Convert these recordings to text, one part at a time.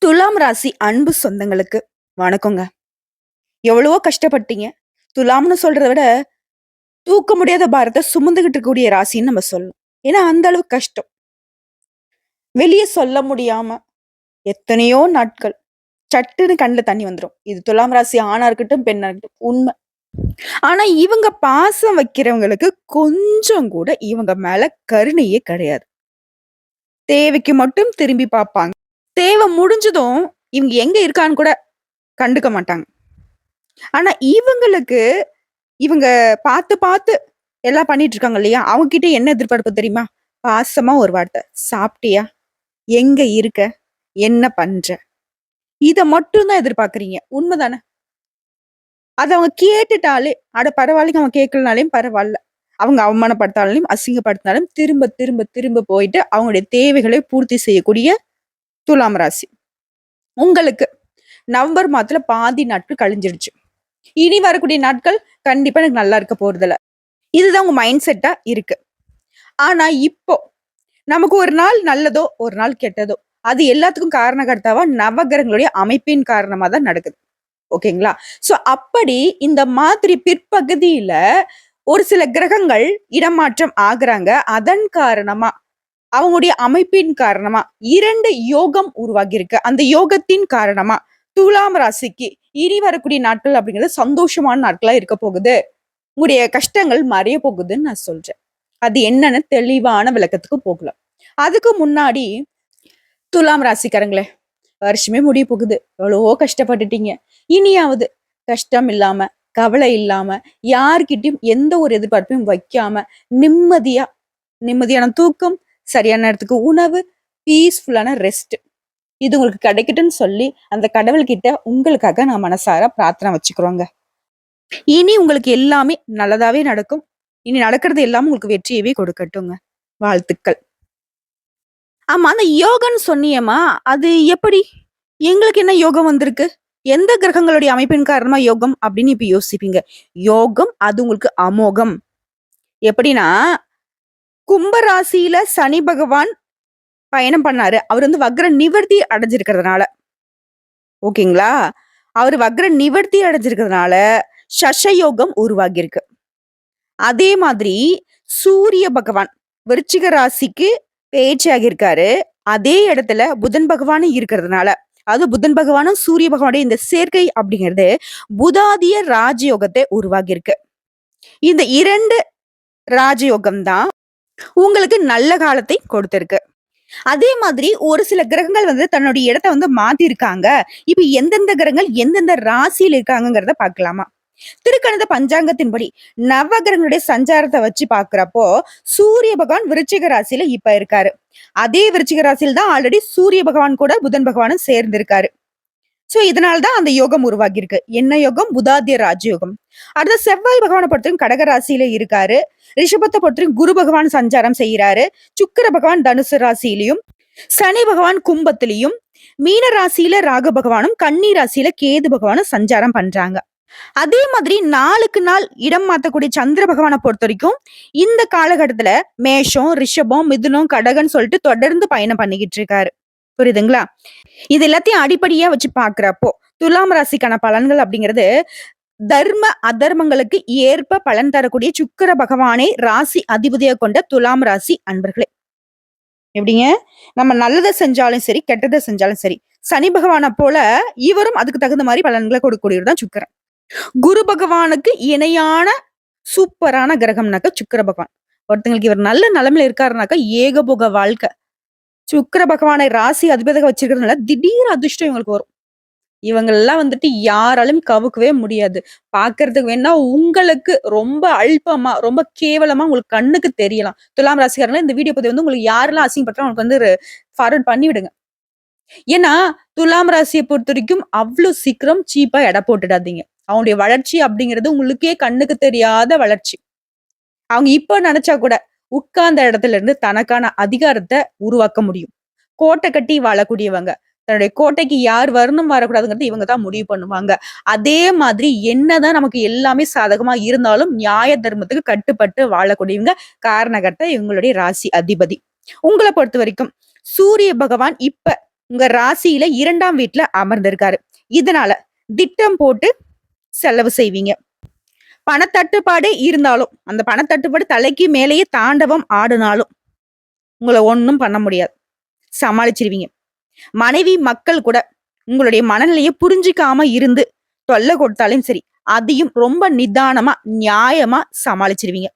துலாம் ராசி அன்பு சொந்தங்களுக்கு வணக்கங்க. எவ்வளவோ கஷ்டப்பட்டீங்க. துலாம்னு சொல்றத விட தூக்க முடியாத பாரத்தை சுமந்துகிட்டு இருக்கக்கூடிய ராசின்னு நம்ம சொல்லணும். ஏன்னா அந்த அளவு கஷ்டம். வெளிய சொல்ல முடியாம எத்தனையோ நாட்கள் சட்டுன்னு கண்ணுல தண்ணி வந்துரும். இது துலாம் ராசி ஆணா இருக்கட்டும், பெண்ணா இருக்கட்டும் உண்மை. ஆனா இவங்க பாசம் வைக்கிறவங்களுக்கு கொஞ்சம் கூட இவங்க மேல கருணையே கிடையாது. தேவைக்கு மட்டும் திரும்பி பார்ப்பாங்க. தேவை முடிஞ்சதும் இவங்க எங்க இருக்கான்னு கூட கண்டுக்க மாட்டாங்க. ஆனா இவங்களுக்கு இவங்க பார்த்து பார்த்து எல்லாம் பண்ணிட்டு இருக்காங்க இல்லையா? அவங்க கிட்ட என்ன எதிர்பார்ப்பு தெரியுமா? பாசமா ஒரு வார்த்தை. சாப்பிட்டியா? எங்க இருக்க? என்ன பண்ற? இத மட்டும் தான் எதிர்பார்க்கறீங்க. உண்மைதானே? அத அவங்க கேட்டுட்டாலே, அட பரவாயில்லைங்க அவங்க கேட்கலனாலும் பரவால்ல. அவங்க அவமானப்படுத்தாலும், அசிங்கப்படுத்தினாலும் திரும்ப திரும்ப திரும்ப போயிட்டு அவங்களுடைய தேவைகளை பூர்த்தி செய்யக்கூடிய துலாம் ராசி. உங்களுக்கு நவம்பர் மாதத்துல பாதி நாட்கள் கழிஞ்சிடுச்சு. இனி வரக்கூடிய நாட்கள் கண்டிப்பா எனக்கு நல்லா இருக்க போறதில்ல. இதுதான் உங்க மைண்ட் செட்டா இருக்கு. ஆனா இப்போ நமக்கு ஒரு நாள் நல்லதோ ஒரு நாள் கெட்டதோ அது எல்லாத்துக்கும் காரணகர்த்தாவா நவகிரகங்களுடைய அமைப்பின் காரணமா தான் நடக்குது. ஓகேங்களா? சோ அப்படி இந்த மாதிரி பிற்பகுதியில ஒரு சில கிரகங்கள் இடமாற்றம் ஆகுறாங்க. அதன் காரணமா அவங்களுடைய அமைப்பின் காரணமா 2 யோகம் உருவாகி இருக்கு. அந்த யோகத்தின் காரணமா துலாம் ராசிக்கு இனி வரக்கூடிய நாட்கள் அப்படிங்கிறது சந்தோஷமான நாட்களா இருக்க போகுது. உங்களுடைய கஷ்டங்கள் மறைய போகுதுன்னு நான் சொல்றேன். அது என்னன்னு தெளிவான விளக்கத்துக்கு போகலாம். அதுக்கு முன்னாடி துலாம் ராசிக்காரங்களே, வருஷமே முடிய போகுது. எவ்வளவோ கஷ்டப்பட்டுட்டீங்க. இனியாவது கஷ்டம் இல்லாம, கவலை இல்லாம, யார்கிட்டயும் எந்த ஒரு எதிர்பார்ப்பையும் வைக்காம நிம்மதியான தூக்கம், சரியான நேரத்துக்கு உணவு, பீஸ்ஃபுல்லான ரெஸ்ட் இது உங்களுக்கு கிடைக்கட்டும்னு சொல்லி அந்த கடவுள்கிட்ட உங்களுக்காக நான் மனசார பிரார்த்தனை வச்சுக்கிறோங்க. இனி உங்களுக்கு எல்லாமே நல்லதாவே நடக்கும். இனி நடக்கிறது எல்லாமே உங்களுக்கு வெற்றியவே கொடுக்கட்டுங்க. வாழ்த்துக்கள். ஆமா, அந்த யோகன்னு சொன்னியேம்மா, அது எப்படி? எங்களுக்கு என்ன யோகம் வந்திருக்கு? எந்த கிரகங்களுடைய அமைப்பின் காரணமா யோகம் அப்படின்னு இப்ப யோசிப்பீங்க. யோகம் அது உங்களுக்கு அமோகம். எப்படின்னா, கும்ப ராசியில சனி பகவான் பயணம் பண்ணாரு. அவர் வந்து வக்ர நிவர்த்தி அடைஞ்சிருக்கிறதுனால. ஓகேங்களா? அவர் வக்ர நிவர்த்தி அடைஞ்சிருக்கிறதுனால சஷயோகம் உருவாகியிருக்கு. அதே மாதிரி சூரிய பகவான் விருச்சிக ராசிக்கு பேச்சாகி இருக்காரு. அதே இடத்துல புதன் பகவானும் இருக்கிறதுனால, அது புதன் பகவானும் சூரிய பகவானுடைய இந்த சேர்க்கை அப்படிங்கிறது புதாதிய ராஜயோகத்தை உருவாகி இருக்கு. இந்த 2 ராஜயோகம் தான் உங்களுக்கு நல்ல காலத்தை கொடுத்திருக்கு. அதே மாதிரி ஒரு சில கிரகங்கள் வந்து தன்னுடைய இடத்தை வந்து மாத்தி இருக்காங்க. இப்ப எந்தெந்த கிரகங்கள் எந்தெந்த ராசியில் இருக்காங்கிறத பார்க்கலாமா? திருக்கணித பஞ்சாங்கத்தின்படி நவகிரகங்களுடைய சஞ்சாரத்தை வச்சு பாக்குறப்போ சூரிய பகவான் விருச்சிக ராசியில இப்ப இருக்காரு. அதே விருச்சிக ராசியில தான் ஆல்ரெடி சூரிய பகவான் கூட புதன் பகவானும் சேர்ந்து இருக்காரு. சோ இதனால்தான் அந்த யோகம் உருவாகி இருக்கு. என்ன யோகம்? புதாத்திய ராஜயோகம். அடுத்த செவ்வாய் பகவானை பொறுத்தவரைக்கும் கடக ராசியில இருக்காரு. ரிஷபத்தை பொறுத்தவரைக்கும் குரு பகவான் சஞ்சாரம் செய்யறாரு. சுக்கிர பகவான் தனுசு ராசியிலையும், சனி பகவான் கும்பத்திலையும், மீன ராசியில ராகு பகவானும், கன்னி ராசியில கேது பகவானும் சஞ்சாரம் பண்றாங்க. அதே மாதிரி நாளுக்கு நாள் இடம் மாத்தக்கூடிய சந்திர பகவானை பொறுத்த வரைக்கும் இந்த காலகட்டத்துல மேஷம், ரிஷபம், மிதுனம், கடகன்னு சொல்லிட்டு தொடர்ந்து பயணம் பண்ணிக்கிட்டு இருக்காரு. புரியுதுங்களா? இது எல்லாத்தையும் அடிப்படையா வச்சு பாக்குறப்போ துலாம் ராசிக்கான பலன்கள் அப்படிங்கிறது தர்ம அதர்மங்களுக்கு ஏற்ப பலன் தரக்கூடிய சுக்கிர பகவானை ராசி அதிபதியாக கொண்ட துலாம் ராசி அன்பர்களே. எப்படிங்க? நம்ம நல்லதை செஞ்சாலும் சரி, கெட்டதை செஞ்சாலும் சரி, சனி பகவானை போல இவரும் அதுக்கு தகுந்த மாதிரி பலன்களை கொடுக்கக்கூடியவர் தான் சுக்கிரன். குரு பகவானுக்கு இணையான சூப்பரான கிரகம்னாக்க சுக்கிர பகவான். ஒருத்தங்களுக்கு இவர் நல்ல நிலைமையில இருக்காருனாக்கா ஏகபோக வாழ்க்கை. சுக்கிர பகவானை ராசி அதிபதியாக வச்சிருக்கிறதுனால திடீர் அதிர்ஷ்டம் இவங்களுக்கு வரும். இவங்க எல்லாம் வந்துட்டு யாராலும் கவுக்கவே முடியாது. பாக்குறதுக்கு வேணா உங்களுக்கு ரொம்ப அல்பமா, ரொம்ப கேவலமா உங்களுக்கு கண்ணுக்கு தெரியலாம். துலாம் ராசிக்காரங்கள இந்த வீடியோ பதிவு வந்து உங்களுக்கு யாரெல்லாம் அசிங்கப்படுறா உங்களுக்கு வந்து ஃபார்வர்ட் பண்ணி விடுங்க. ஏன்னா துலாம் ராசியை பொறுத்த வரைக்கும் அவ்வளவு சீக்கிரம் சீப்பா எடை போட்டுடாதீங்க. அவங்களுடைய வளர்ச்சி அப்படிங்கிறது உங்களுக்கே கண்ணுக்கு தெரியாத வளர்ச்சி. அவங்க இப்ப நினைச்சா கூட உட்கார்ந்த இடத்துல இருந்து தனக்கான அதிகாரத்தை உருவாக்க முடியும். கோட்டை கட்டி வாழக்கூடியவங்க. தன்னுடைய கோட்டைக்கு யார் வரணும் வரக்கூடாதுங்கிறது இவங்க தான் முடிவு பண்ணுவாங்க. அதே மாதிரி என்னதான் நமக்கு எல்லாமே சாதகமா இருந்தாலும் நியாய தர்மத்துக்கு கட்டுப்பட்டு வாழக்கூடியவங்க காரணகர்த்தா இவங்களுடைய ராசி அதிபதி. உங்களை பொறுத்த வரைக்கும் சூரிய பகவான் இப்ப உங்க ராசியில 2ஆம் வீட்ல அமர்ந்திருக்காரு. இதனால திட்டம் போட்டு செலவு செய்வீங்க. பணத்தட்டுப்பாடு இருந்தாலும், அந்த பணத்தட்டுப்பாடு தலைக்கு மேலேயே தாண்டவம் ஆடுனாலும், உங்கள ஒண்ணும் பண்ண முடியாது. சமாளிச்சிருவீங்க. மனைவி, மக்கள் கூட உங்களுடைய மனநிலைய புரிஞ்சுக்காம இருந்து தொல்லை கொடுத்தாலும் சரி, அதையும் ரொம்ப நிதானமா, நியாயமா சமாளிச்சிருவீங்க.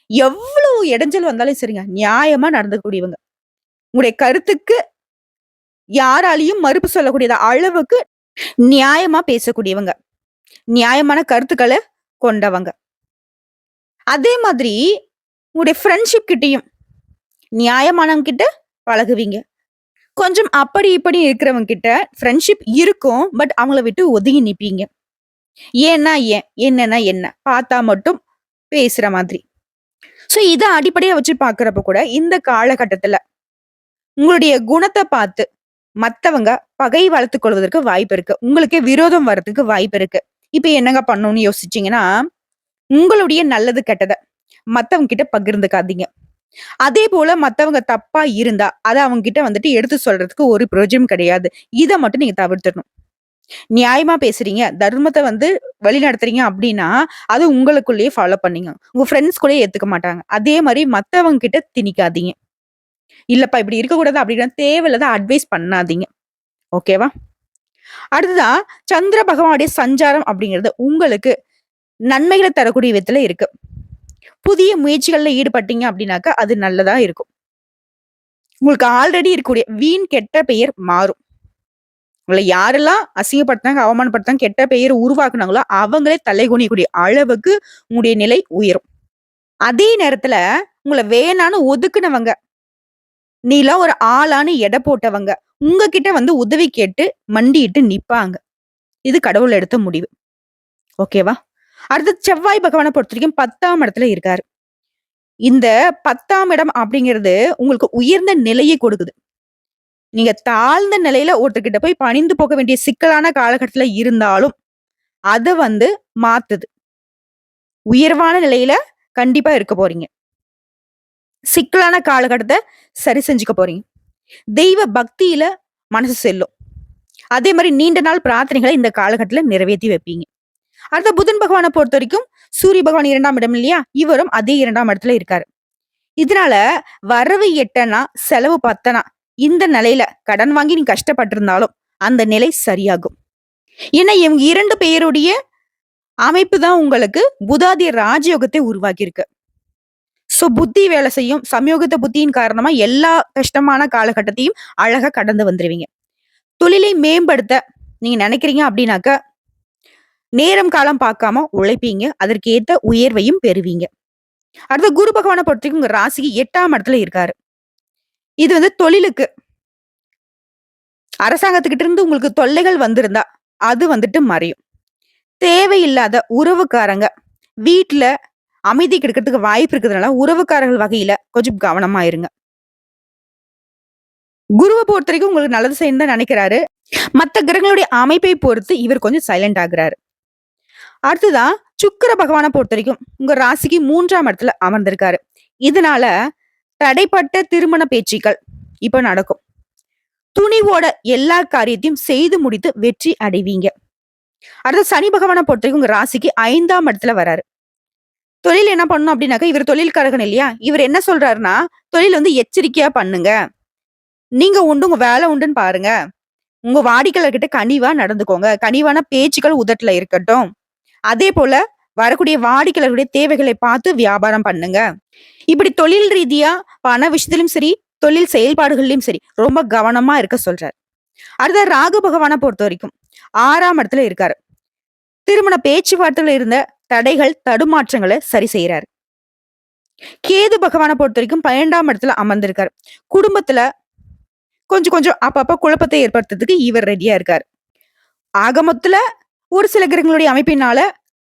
எவ்வளவு இடைஞ்சல் வந்தாலும் சரிங்க, நியாயமா நடந்துக்கூடியவங்க. உங்களுடைய கருத்துக்கு யாராலயும் மறுப்பு சொல்லக்கூடியத அளவுக்கு நியாயமா பேசக்கூடியவங்க. நியாயமான கருத்துக்கள கொண்டவங்க. அதே மாதிரி உங்களுடைய ஃப்ரெண்ட்ஷிப் கிட்டயும் நியாயமானவங்க கிட்ட பழகுவீங்க. கொஞ்சம் அப்படி இப்படி இருக்கிறவங்க கிட்ட ஃப்ரெண்ட்ஷிப் இருக்கும். பட் அவங்கள விட்டு ஒதுங்கி நிப்பீங்க. ஏன்னா ஏன்? என்னன்னா என்ன? பார்த்தா மட்டும் பேசுற மாதிரி. சோ இத அடிப்படையா வச்சு பார்க்கிறப்ப கூட இந்த காலகட்டத்துல உங்களுடைய குணத்த பார்த்து மத்தவங்க பகை வளர்த்துக் கொள்வதற்கு வாய்ப்பு இருக்கு. உங்களுக்கே விரோதம் வர்றதுக்கு வாய்ப்பு இருக்கு. இப்ப என்னங்க பண்ணணும்னு யோசிச்சீங்கன்னா, உங்களுடைய நல்லது கெட்டத மத்தவங்க கிட்ட பகிர்ந்துக்காதீங்க. அதே போல மத்தவங்க தப்பா இருந்தா, அத அவங்க கிட்ட வந்துட்டு எடுத்து சொல்றதுக்கு ஒரு பிரயோஜனம் கிடையாது. இத மட்டும் நீங்க தவிர்த்துடணும். நியாயமா பேசுறீங்க, தர்மத்த வழிநடத்துறீங்க அப்படின்னா, அது உங்களுக்குள்ளேயே ஃபாலோ பண்ணீங்க. உங்க ஃப்ரெண்ட்ஸ் கூட ஏத்துக்க மாட்டாங்க. அதே மாரி மத்தவங்க கிட்ட திணிக்காதீங்க. இல்லப்பா இப்படி இருக்கக்கூடாது அப்படின்னா தேவையில்லாத அட்வைஸ் பண்ணாதீங்க. ஓகேவா? அடுத்ததா சந்திர பகவானுடைய சஞ்சாரம் அப்படிங்கிறது உங்களுக்கு நன்மைகள தரக்கூடிய விதத்துல இருக்கு. புதிய முயற்சிகள்ல ஈடுபட்டீங்க அப்படின்னாக்கா, அது நல்லதா இருக்கும். உங்களுக்கு ஆல்ரெடி இருக்கக்கூடிய வீண் கெட்ட பெயர் மாறும். உங்கள யாரெல்லாம் அசிங்கப்படுத்துனாங்க, அவமானப்படுத்துனாங்க, கெட்ட பெயர் உருவாக்குனாங்களோ, அவங்களே தலைகுனியக்கூடிய அளவுக்கு உங்களுடைய நிலை உயரும். அதே நேரத்துல உங்கள வேணான்னு ஒதுக்குனவங்க, நீலாம் ஒரு ஆளான்னு எடை போட்டவங்க, உங்ககிட்ட உதவி கேட்டு மண்டியிட்டு நிப்பாங்க. இது கடவுள் எடுத்த முடிவு. ஓகேவா? அடுத்து செவ்வாய் பகவான பொறுத்தவரைக்கும் 10ஆம் இடத்துல இருக்காரு. இந்த 10ஆம் இடம் அப்படிங்கிறது உங்களுக்கு உயர்ந்த நிலையை கொடுக்குது. நீங்க தாழ்ந்த நிலையில ஒருத்தர்கிட்ட போய் பணிந்து போக வேண்டிய சிக்கலான காலகட்டத்துல இருந்தாலும், அத மாத்துது. உயர்வான நிலையில கண்டிப்பா இருக்க போறீங்க. சிக்கலான காலகட்டத்த சரி செஞ்சுக்க போறீங்க. தெய்வ பக்தியில மனசு செல்லும். அதே மாரி நீண்ட நாள் பிரார்த்தனைகள இந்த காலகட்டத்துல நிறைவேத்தி வைப்பீங்க. அடுத்த புதன் பகவான பொறுத்தவரைக்கும், சூரிய பகவான் 2ஆம் இடம் இல்லையா? இவரும் அதே 2ஆம் இடத்துல இருக்காரு. இதனால வரவு எட்டனா, செலவு பத்தனா, இந்த நிலையில கடன் வாங்கி நீங்க கஷ்டப்பட்டிருந்தாலும், அந்த நிலை சரியாகும். ஏன்னா, இவங்க 2 பேருடைய அமைப்பு தான் உங்களுக்கு புதாதிய ராஜயோகத்தை உருவாக்கியிருக்கு. சோ புத்தி வேலை செய்யும். சமயோகித புத்தியின் காரணமா எல்லா கஷ்டமான காலகட்டத்தையும் அழகா கடந்து வந்துருவீங்க. தொழிலை மேம்படுத்த நீங்க நினைக்கிறீங்க அப்படின்னாக்க, நேரம் காலம் பார்க்காம உழைப்பீங்க. அதற்கு ஏத்த உயர்வையும் பெறுவீங்க. அடுத்து குரு பகவான பொறுத்தவரைக்கும் உங்க ராசிக்கு 8ஆம் இடத்துல இருக்காரு. இது தொழிலுக்கு அரசாங்கத்துக்கிட்ட இருந்து உங்களுக்கு தொல்லைகள் வந்திருந்தா, அது மறையும். தேவையில்லாத உறவுக்காரங்க வீட்ல அமைதி கெடுக்கிறதுக்கு வாய்ப்பு இருக்கிறதுனால, உறவுக்காரர்கள் வகையில கொஞ்சம் கவனமா இருங்க. குருவ பொறுத்தவரைக்கும் உங்களுக்கு நல்லது செய்யணும்னு தான் நினைக்கிறாரு. மத்த கிரகங்களுடைய அமைப்பை பொறுத்து இவர் கொஞ்சம் சைலண்ட் ஆகுறாரு. அடுத்ததான் சுக்கிர பகவான பொறுத்தவரைக்கும் உங்க ராசிக்கு 3ஆம் இடத்துல அமர்ந்திருக்காரு. இதனால தடைப்பட்ட திருமண பேச்சுக்கள் இப்ப நடக்கும். துணிவோட எல்லா காரியத்தையும் செய்து முடித்து வெற்றி அடைவீங்க. அடுத்து சனி பகவான பொறுத்தவரைக்கும் உங்க ராசிக்கு 5ஆம் இடத்துல வராரு. தொழில் என்ன பண்ணணும் அப்படின்னாக்கா, இவர் தொழில்காரகன் இல்லையா? இவர் என்ன சொல்றாருன்னா, தொழில் எச்சரிக்கையா பண்ணுங்க. நீங்க உண்டு, உங்க வேலை உண்டுன்னு பாருங்க. உங்க வாடிக்கையாளர்கிட்ட கனிவா நடந்துக்கோங்க. கனிவான பேச்சுக்கள் உதட்டுல இருக்கட்டும். அதே போல வரக்கூடிய வாடிக்கையாளர்களுடைய தேவைகளை பார்த்து வியாபாரம் பண்ணுங்க. இப்படி தொழில் ரீதியா பண விஷயத்திலும் சரி, தொழில் செயல்பாடுகள்லயும் சரி, ரொம்ப கவனமா இருக்க சொல்றாரு. அடுத்த ராகு பகவான பொறுத்த வரைக்கும் 6ஆம் இடத்துல இருக்காரு. திருமண பேச்சுவார்த்தையில இருந்த தடைகள், தடுமாற்றங்களை சரி செய்யறாரு. கேது பகவான பொறுத்த வரைக்கும் 12ஆம் இடத்துல அமர்ந்திருக்காரு. குடும்பத்துல கொஞ்சம் கொஞ்சம் அப்பப்ப குழப்பத்தை ஏற்படுத்துறதுக்கு இவர் ரெடியா இருக்காரு. ஆக மொத்தத்துல ஒரு சில கிரகங்களுடைய அமைப்பினால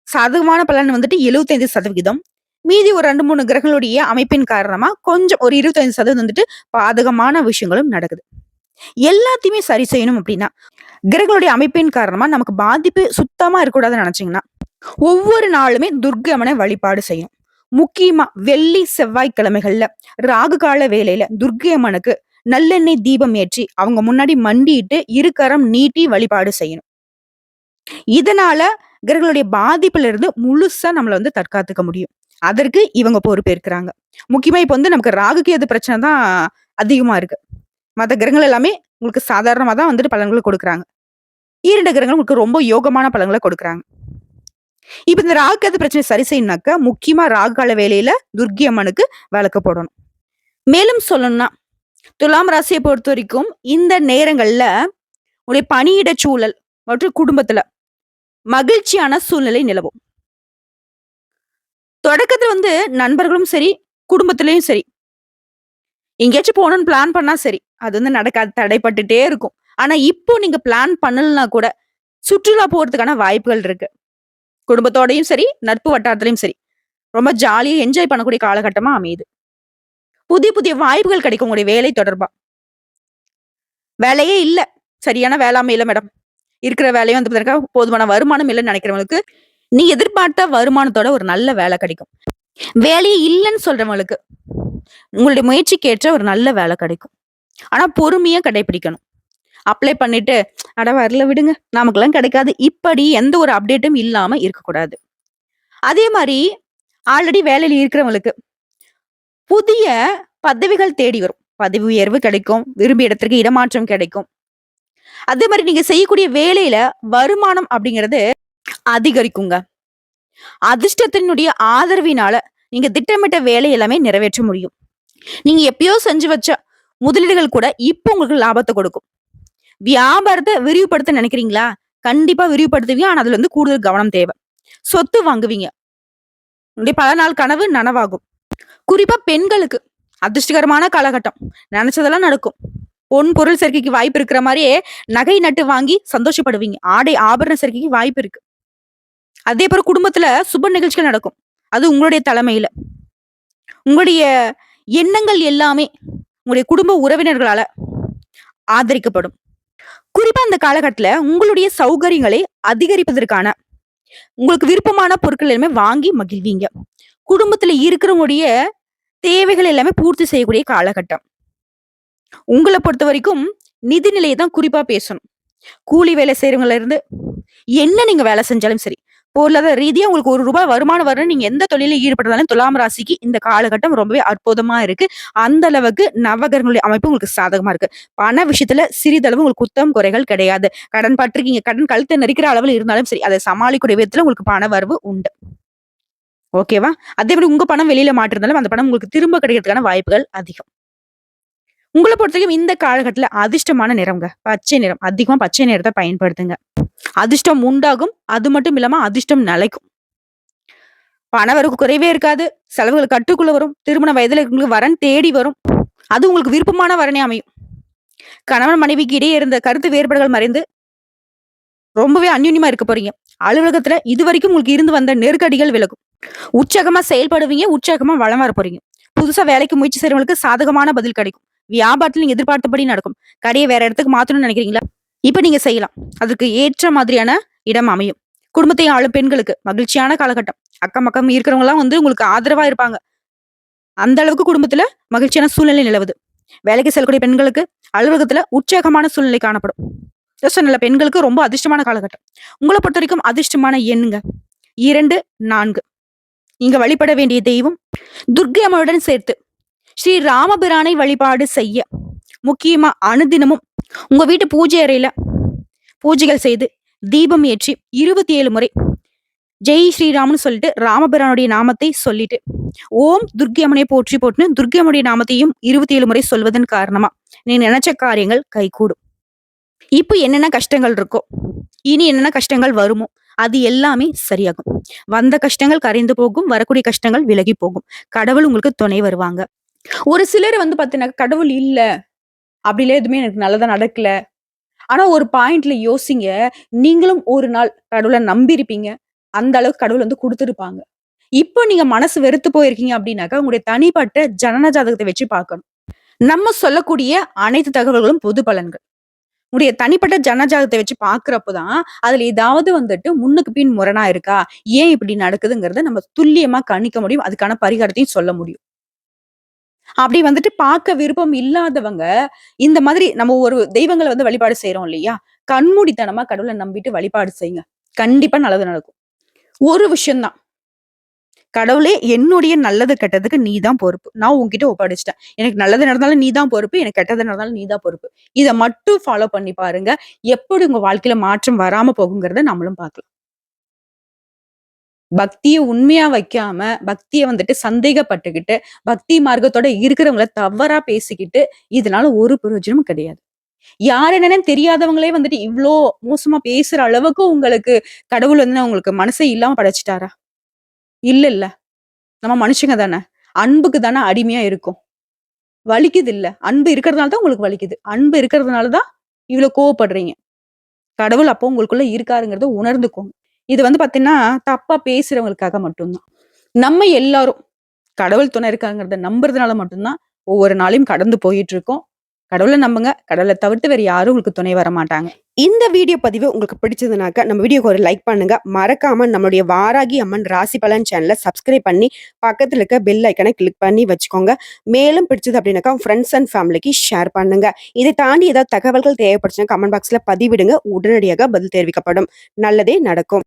சாதகமான பலன் 75%. மீதி ஒரு 2, 3 கிரகங்களுடைய அமைப்பின் காரணமா கொஞ்சம் ஒரு 25% பாதகமான விஷயங்களும் நடக்குது. எல்லாத்தையுமே சரி செய்யணும் அப்படின்னா, கிரகங்களுடைய அமைப்பின் காரணமா நமக்கு பாதிப்பு சுத்தமா இருக்கக்கூடாதுன்னு நினைச்சீங்கன்னா, ஒவ்வொரு நாளுமே துர்க்கை அம்மனை வழிபாடு செய்யணும். முக்கியமா வெள்ளி, செவ்வாய்க்கிழமைகள்ல ராகு கால வேளையில துர்க்கை அம்மனுக்கு நல்லெண்ணெய் தீபம் ஏற்றி அவங்க முன்னாடி மண்டிட்டு இருக்கரம் நீட்டி வழிபாடு செய்யணும். இதனால கிரகங்களுடைய பாதிப்புல இருந்து முழுசா நம்மள வந்து தற்காத்துக்க முடியும். அதற்கு இவங்க பொறுப்பேற்கிறாங்க. முக்கியமா இப்ப வந்து நமக்கு ராகு கேது பிரச்சனை தான் அதிகமா இருக்கு. மத்த கிரகங்கள் எல்லாமே உங்களுக்கு சாதாரணமா தான் வந்துட்டு பலன்கள கொடுக்குறாங்க. 2 கிரகங்கள் உங்களுக்கு ரொம்ப யோகமான பலன்கள கொடுக்குறாங்க. இப்ப இந்த ராகு கேது பிரச்சனை சரி செய்யணும்னாக்க, முக்கியமா ராகு கால வேளையில துர்க்கை அம்மனுக்கு விளக்கு போடணும். மேலும் சொல்லணும்னா, துலாம் ராசிய பொறுத்தவரைக்கும் இந்த நேரங்கள்ல உங்களுடைய பணியிட சூழல் மற்றும் குடும்பத்துல மகிழ்ச்சியான சூழ்நிலை நிலவும். தொடக்கத்துல வந்து நண்பர்களும் சரி, குடும்பத்திலயும் சரி, எங்கேயாச்சும் போகணும்னு பிளான் பண்ணா சரி, அது வந்து நடக்காது. தடைப்பட்டுட்டே இருக்கும். ஆனா இப்போ நீங்க பிளான் பண்ணலனா கூட, சுற்றுலா போறதுக்கான வாய்ப்புகள் இருக்கு. குடும்பத்தோடயும் சரி, நட்பு வட்டாரத்திலயும் சரி, ரொம்ப ஜாலியா என்ஜாய் பண்ணக்கூடிய காலகட்டமா அமையுது. புதிய புதிய வாய்ப்புகள் கிடைக்கும் உங்களுடைய வேலை தொடர்பா. வேலையே இல்ல. சரியான வேளாண்மை இல்ல மேடம். இருக்கிற வேலையும் வந்து பாத்தீங்கன்னா, போதுமான வருமானம் இல்லன்னு நினைக்கிறவங்களுக்கு, நீ எதிர்பார்த்த வருமானத்தோட ஒரு நல்ல வேலை கிடைக்கும். வேலையே இல்லன்னு சொல்றவங்களுக்கு, உங்களுடைய முயற்சிக்கு ஏற்ற ஒரு நல்ல வேலை கிடைக்கும். ஆனா பொறுமையா கடைபிடிக்கணும். அப்ளை பண்ணிட்டு, "அட வரல விடுங்க. நமக்கெல்லாம் கிடைக்காது." இப்படி எந்த ஒரு அப்டேட்டும் இல்லாம இருக்கக்கூடாது. அதே மாரி ஆல்ரெடி வேலையில இருக்கிறவங்களுக்கு, புதிய பதவிகள் தேடி வரும். பதவி உயர்வு கிடைக்கும். விரும்பிய இடத்திற்கு இடமாற்றம் கிடைக்கும். அதே மாரி நீங்க செய்யக்கூடிய வேலையில வருமானம் அப்படிங்கிறது அதிகரிக்குங்க. அதிர்ஷ்டத்தினுடைய ஆதரவினால நீங்க திட்டமிட்ட வேலை எல்லாமே நிறைவேற்ற முடியும். நீங்க எப்பயோ செஞ்சு வச்ச முதலீடுகள் கூட இப்போ உங்களுக்கு லாபத்த கொடுக்கும். வியாபாரத்த விரிவுபடுத்த நினைக்கிறீங்களா? கண்டிப்பா விரிவுபடுத்துவீங்க. ஆனா அதுல வந்து கூடுதல் கவனம் தேவை. சொத்து வாங்குவீங்க. உங்களுடைய பல நாள் கனவு நனவாகும். குறிப்பா பெண்களுக்கு அதிர்ஷ்டகரமான காலகட்டம். நினைச்சதெல்லாம் நடக்கும். பொன் பொருள் சேர்க்கைக்கு வாய்ப்பு இருக்கிற மாரியே நகை நட்டு வாங்கி சந்தோஷப்படுவீங்க. ஆடை ஆபரண சேர்க்கைக்கு வாய்ப்பு இருக்கு. அதே போல குடும்பத்துல சுப நிகழ்ச்சிகள் நடக்கும். அது உங்களுடைய தலைமையில. உங்களுடைய எண்ணங்கள் எல்லாமே உங்களுடைய குடும்ப உறவினர்களால ஆதரிக்கப்படும். குறிப்பா இந்த காலகட்டத்துல உங்களுடைய சௌகரியங்களை அதிகரிப்பதற்கான உங்களுக்கு விருப்பமான பொருட்கள் எல்லாமே வாங்கி மகிழ்வீங்க. குடும்பத்துல இருக்கிறவங்களுடைய தேவைகள் எல்லாமே பூர்த்தி செய்யக்கூடிய காலகட்டம். உங்கள பொறுத்தவரைக்கும் நிதி நிலைய தான் குறிப்பா பேசணும். கூலி வேலை செய்றவங்கள்ல இருந்து என்ன நீங்க வேலை செஞ்சாலும் சரி, பொருளாதார ரீதியா உங்களுக்கு ரூ. 1 வருமானம் வரணும் நீங்க எந்த தொழில்ல ஈடுபட்டாலும் துலாம் ராசிக்கு இந்த காலகட்டம் ரொம்பவே அற்புதமா இருக்கு. அந்த அளவுக்கு நவகிரகங்களுடைய அமைப்பு உங்களுக்கு சாதகமா இருக்கு. பண விஷயத்துல சிறிதளவு உங்களுக்கு குத்தம் குறைகள் கிடையாது. கடன் பட்டிருக்கீங்க. கடன் கழுத்த நெரிக்கிற அளவுல இருந்தாலும் சரி, அதை சமாளிக்கக்கூடிய விதத்துல உங்களுக்கு பண வரவு உண்டு. ஓகேவா? அதே மாரி உங்க பணம் வெளியில மாட்டிருந்தாலும் அந்த பணம் உங்களுக்கு திரும்ப கிடைக்கிறதுக்கான வாய்ப்புகள் அதிகம். உங்கள பொறுத்தவரைக்கும் இந்த காலகட்டத்துல அதிர்ஷ்டமான நிறம்ங்க. பச்சை நிறம். அதிகமா பச்சை நிறத்த பயன்படுத்துங்க. அதிர்ஷ்டம் உண்டாகும். அது மட்டும் இல்லாம அதிர்ஷ்டம் நிலைக்கும். பணவரவு குறைவே இருக்காது. செலவுகள் கட்டுக்குள்ள வரும். திருமண வயதுல இருக்கவங்களுக்கு வரன் தேடி வரும். அது உங்களுக்கு விருப்பமான வரனே அமையும். கணவன் மனைவிக்கு இடையே இருந்த கருத்து வேறுபாடுகள் மறைந்து ரொம்பவே அந்யோன்யமா இருக்க போறீங்க. அலுவலகத்துல இதுவரைக்கும் உங்களுக்கு இருந்து வந்த நெருக்கடிகள் விலகும். உற்சாகமா செயல்படுவீங்க. உற்சாகமா வளம் வர போறீங்க. புதுசா வேலைக்கு முயற்சி செய்றவங்களுக்கு சாதகமான பதில் கிடைக்கும். வியாபாரத்துல நீங்க எதிர்பார்த்தபடி நடக்கும். கடைய வேற இடத்துக்கு மாத்தணும்னு நினைக்கிறீங்களா? இப்ப நீங்க செய்யலாம். அதுக்கு ஏற்ற மாதிரியான இடம் அமையும். குடும்பத்தை ஆளும் பெண்களுக்கு மகிழ்ச்சியான காலகட்டம். அக்கம் பக்கம் இருக்கிறவங்க எல்லாம் வந்து உங்களுக்கு ஆதரவா இருப்பாங்க. அந்த அளவுக்கு குடும்பத்துல மகிழ்ச்சியான சூழ்நிலை நிலவுது. வேலைக்கு செல்லக்கூடிய பெண்களுக்கு அலுவலகத்துல உற்சாகமான சூழ்நிலை காணப்படும். சொன்னல பெண்களுக்கு ரொம்ப அதிர்ஷ்டமான காலகட்டம். உங்களை பொறுத்த வரைக்கும் அதிர்ஷ்டமான எண்ணுங்க 2, 4. நீங்க வழிபட வேண்டிய தெய்வம் துர்க்கை அம்மனுடன் சேர்த்து ஸ்ரீ ராமபிரானை வழிபாடு செய்ய முக்கியமா அனுதினமும் உங்க வீட்டு பூஜை அறையில பூஜைகள் செய்து தீபம் ஏற்றி 27 முறை ஜெய் ஸ்ரீராம்னு சொல்லிட்டு ராமபிரானுடைய நாமத்தை சொல்லிட்டு ஓம் துர்க்கை அம்மனை போற்றி போட்டுன்னு துர்க்கை அம்மனுடைய நாமத்தையும் 27 முறை சொல்வதன் காரணமா நீ நினைச்ச காரியங்கள் கைகூடும். இப்போ என்னென்ன கஷ்டங்கள் இருக்கோ இனி என்னென்ன கஷ்டங்கள் வருமோ அது எல்லாமே சரியாகும். வந்த கஷ்டங்கள் கரைந்து போகும். வரக்கூடிய கஷ்டங்கள் விலகி போகும். கடவுள் உங்களுக்கு துணை வருவாங்க. ஒரு சிலர் வந்து பாத்தீங்கன்னா கடவுள் இல்ல அப்படிலாம் எதுவுமே எனக்கு நல்லதா நடக்கல. ஆனா ஒரு பாயிண்ட்ல யோசிங்க. நீங்களும் ஒரு நாள் கடவுளை நம்பி இருப்பீங்க. அந்த அளவுக்கு கடவுள் வந்து குடுத்திருப்பாங்க. இப்போ நீங்க மனசு வெறுத்து போயிருக்கீங்க அப்படின்னாக்கா உங்களுடைய தனிப்பட்ட ஜனன ஜாதகத்தை வச்சு பார்க்கணும். நம்ம சொல்லக்கூடிய அனைத்து தகவல்களும் பொது பலன்கள். உடைய தனிப்பட்ட ஜனஜாதகத்தை வச்சு பாக்குறப்பதான் அதுல ஏதாவது வந்துட்டு முன்னுக்கு பின் முரணா இருக்கா, ஏன் இப்படி நடக்குதுங்கிறத நம்ம துல்லியமா கணிக்க முடியும். அதுக்கான பரிகாரத்தையும் சொல்ல முடியும். அப்படி வந்துட்டு பார்க்க விருப்பம் இல்லாதவங்க, இந்த மாதிரி நம்ம ஒரு தெய்வங்கள வந்து வழிபாடு செய்றோம் இல்லையா? கண்மூடித்தனமா கடவுள நம்பிட்டு வழிபாடு செய்யுங்க. கண்டிப்பா நல்லது நடக்கும். ஒரு விஷயம் தான். கடவுளே என்னுடைய நல்லது கெட்டதுக்கு நீ தான் பொறுப்பு. நான் உன்கிட்ட ஒப்படைச்சுட்டேன். எனக்கு நல்லது நடந்தாலும் நீ தான் பொறுப்பு. எனக்கு கெட்டது நடந்தாலும் நீ தான் பொறுப்பு. இத மட்டும் ஃபாலோ பண்ணி பாருங்க. எப்படி உங்க வாழ்க்கையில மாற்றம் வராம போகுங்கிறத நம்மளும் பார்க்கலாம். பக்திய உண்மையா வைக்காம, பக்திய வந்துட்டு சந்தேகப்பட்டுக்கிட்டு, பக்தி மார்க்கத்தோட இருக்கிறவங்கள தவறா பேசிக்கிட்டு, இதனால ஒரு பிரயோஜனமும் கிடையாது. யார் என்னன்னு தெரியாதவங்களே வந்துட்டு இவ்ளோ மோசமா பேசுற அளவுக்கு உங்களுக்கு கடவுள் வந்து உங்களுக்கு மனசே இல்லாம படைச்சுட்டாரா? இல்லல்ல. நம்ம மனுஷங்க தானே. அன்புக்கு தானே அடிமையா இருக்கோம். வலிக்குதுல்ல. அன்பு இருக்கிறதுனால தான் உங்களுக்கு வலிக்குது. அன்பு இருக்கிறதுனால தான் இவ்ளோ கோவப்படுறீங்க. கடவுள் அப்போ உங்களுக்குள்ள இருக்காருங்கிறத உணர்ந்துக்கோங்க. இது வந்து பார்த்தீங்கன்னா, தப்பா பேசுறவங்களுக்காக மட்டும் தான். நம்ம எல்லாரும் கடவுள் துணை இருக்காங்கிறத நம்புறதுனால மட்டும் தான் ஒவ்வொரு நாளையும் கடந்து போயிட்டு இருக்கோம். கடவுள நம்புங்க. கடவுள தவிர்த்து வேற யாரும் உங்களுக்கு துணை வரமாட்டாங்க. இந்த வீடியோ பதிவு உங்களுக்கு பிடிச்சதுனாக்க, நம்ம வீடியோக்கு ஒரு லைக் பண்ணுங்க. மறக்காம நம்மளுடைய வாராகி அம்மன் ராசி பலன் சேனல சப்ஸ்கிரைப் பண்ணி, பக்கத்துல இருக்க பெல் ஐகான கிளிக் பண்ணி வச்சுக்கோங்க. மேலும் பிடிச்சது அப்படின்னாக்கா, உங்க ஃப்ரெண்ட்ஸ் அண்ட் ஃபேமிலிக்கு ஷேர் பண்ணுங்க. இதை தாண்டி ஏதாவது தகவல்கள் தேவைப்பட்டுச்சுன்னா கமெண்ட் பாக்ஸ்ல பதிவிடுங்க. உடனடியாக பதில் தெரிவிக்கப்படும். நல்லதே நடக்கும்.